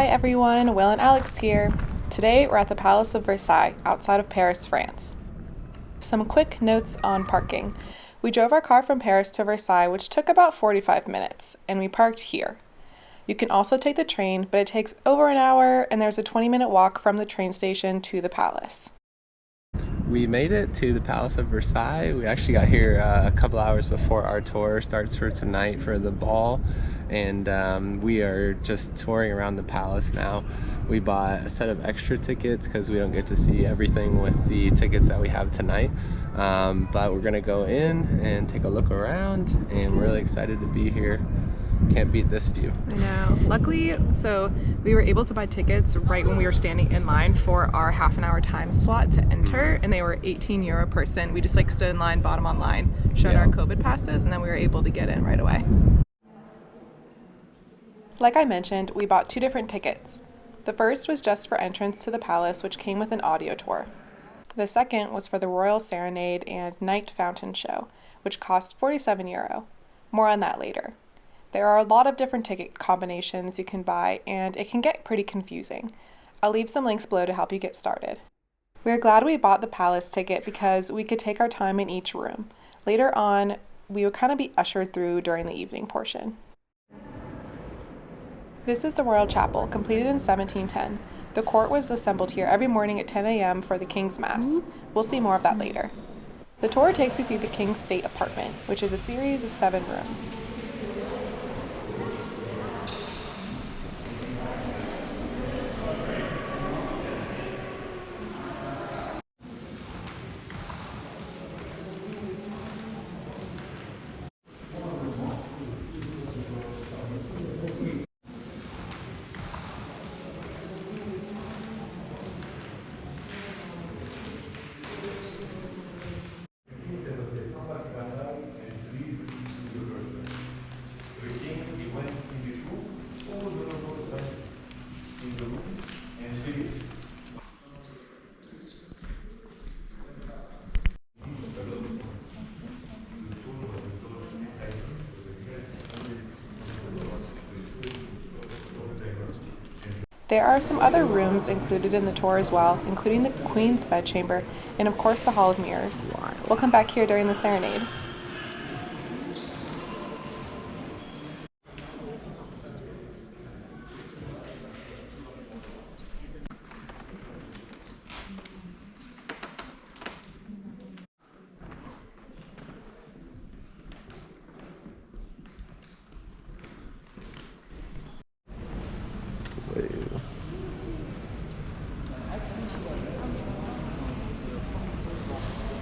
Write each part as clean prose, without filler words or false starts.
Hi everyone, Will and Alex here. Today we're at the Palace of Versailles, outside of Paris, France. Some quick notes on parking. We drove our car from Paris to Versailles, which took about 45 minutes, and we parked here. You can also take the train, but it takes over an hour, and there's a 20-minute walk from the train station to the palace. We made it to the Palace of Versailles. We actually got here a couple hours before our tour starts for tonight for the ball, and we are just touring around the palace now. We bought a set of extra tickets because we don't get to see everything with the tickets that we have tonight, but we're gonna go in and take a look around, and we're really excited to be here. Can't beat this view. I know. Luckily, so we were able to buy tickets right when we were standing in line for our half-an-hour time slot to enter, and they were €18 per person. We just stood in line, bought them online, showed our COVID passes, and then we were able to get in right away. Like I mentioned, we bought 2 different tickets. The first was just for entrance to the palace, which came with an audio tour. The second was for the Royal Serenade and Night Fountain Show, which cost €47. More on that later. There are a lot of different ticket combinations you can buy, and it can get pretty confusing. I'll leave some links below to help you get started. We're glad we bought the palace ticket because we could take our time in each room. Later on, we would kind of be ushered through during the evening portion. This is the Royal Chapel, completed in 1710. The court was assembled here every morning at 10 a.m. for the King's Mass. We'll see more of that later. The tour takes you through the King's State Apartment, which is a series of 7 rooms. There are some other rooms included in the tour as well, including the Queen's bedchamber and of course the Hall of Mirrors. We'll come back here during the Serenade.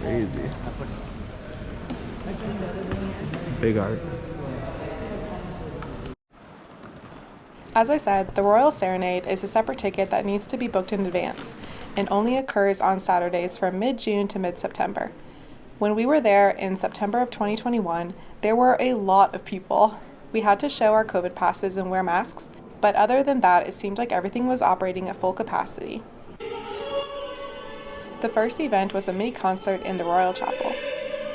Crazy. Big art. As I said, the Royal Serenade is a separate ticket that needs to be booked in advance and only occurs on Saturdays from mid-June to mid-September. When we were there in September of 2021, there were a lot of people. We had to show our COVID passes and wear masks, but other than that, it seemed like everything was operating at full capacity. The first event was a mini concert in the Royal Chapel,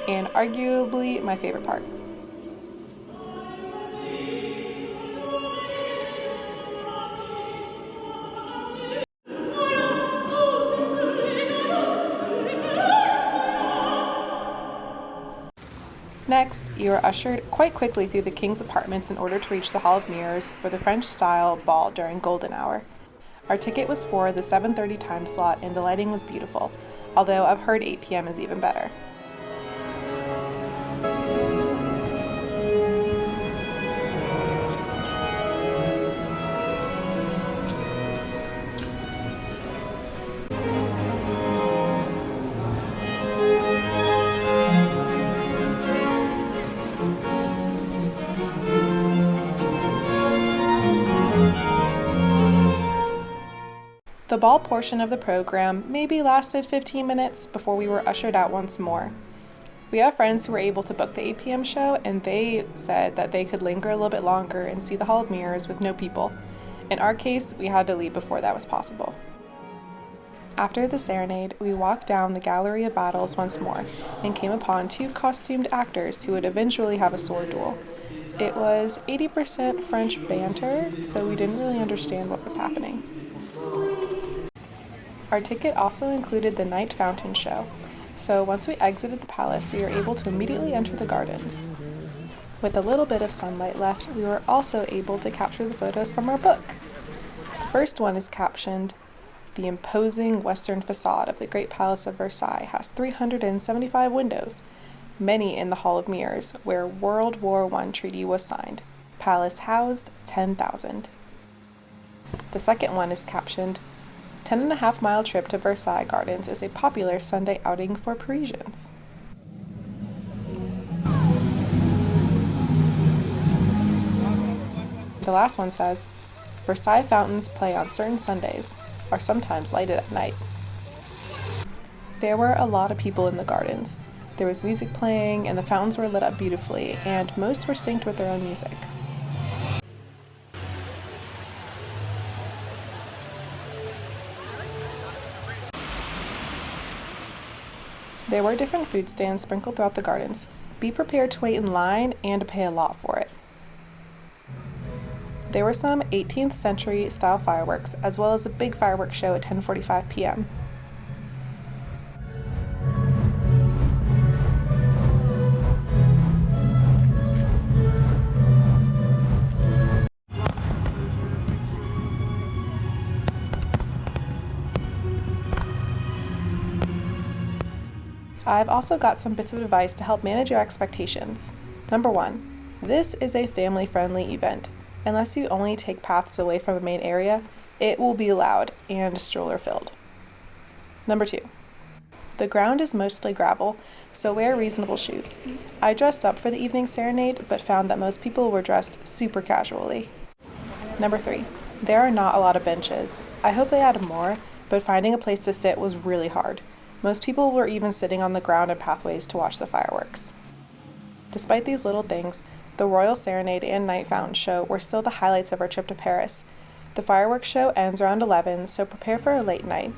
and arguably my favorite part. Next, you are ushered quite quickly through the King's apartments in order to reach the Hall of Mirrors for the French-style ball during Golden Hour. Our ticket was for the 7:30 time slot and the lighting was beautiful, although I've heard 8 p.m. is even better. The ball portion of the program maybe lasted 15 minutes before we were ushered out once more. We have friends who were able to book the 8 p.m. show, and they said that they could linger a little bit longer and see the Hall of Mirrors with no people. In our case, we had to leave before that was possible. After the Serenade, we walked down the Gallery of Battles once more and came upon 2 costumed actors who would eventually have a sword duel. It was 80% French banter, so we didn't really understand what was happening. Our ticket also included the night fountain show, so once we exited the palace, we were able to immediately enter the gardens. With a little bit of sunlight left, we were also able to capture the photos from our book. The first one is captioned, "The imposing western facade of the Great Palace of Versailles has 375 windows, many in the Hall of Mirrors, where World War I treaty was signed. Palace housed 10,000. The second one is captioned, "10.5-mile trip to Versailles Gardens is a popular Sunday outing for Parisians." The last one says, "Versailles fountains play on certain Sundays, are sometimes lighted at night." There were a lot of people in the gardens. There was music playing, and the fountains were lit up beautifully, and most were synced with their own music. There were different food stands sprinkled throughout the gardens. Be prepared to wait in line and to pay a lot for it. There were some 18th century style fireworks, as well as a big fireworks show at 10:45 p.m. I've also got some bits of advice to help manage your expectations. Number 1, this is a family-friendly event. Unless you only take paths away from the main area, it will be loud and stroller-filled. Number 2, the ground is mostly gravel, so wear reasonable shoes. I dressed up for the evening serenade, but found that most people were dressed super casually. Number 3, there are not a lot of benches. I hope they add more, but finding a place to sit was really hard. Most people were even sitting on the ground and pathways to watch the fireworks. Despite these little things, the Royal Serenade and Night Fountain show were still the highlights of our trip to Paris. The fireworks show ends around 11, so prepare for a late night.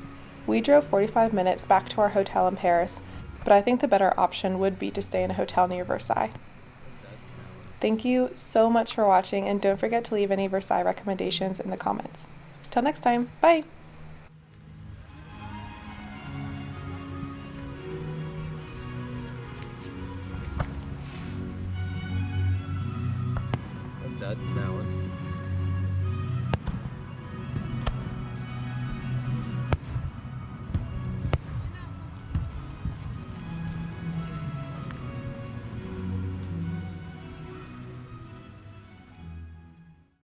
We drove 45 minutes back to our hotel in Paris, but I think the better option would be to stay in a hotel near Versailles. Thank you so much for watching, and don't forget to leave any Versailles recommendations in the comments. Till next time, bye!